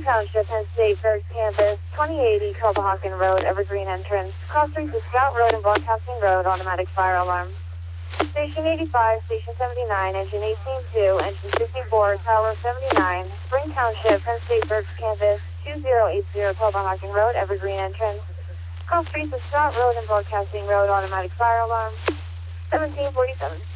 Township, Penn State, Berks Campus, 2080 Hahn Road, Evergreen Entrance. Cross streets of Scout Road and Broadcasting Road, automatic fire alarm. Station 85, Station 79, Engine 18-2, Engine 54, Tower 79, Spring Township, Penn State, Berks Campus, 2080 Hahn Road, Evergreen Entrance. Cross streets of Scout Road and Broadcasting Road, automatic fire alarm. 1747.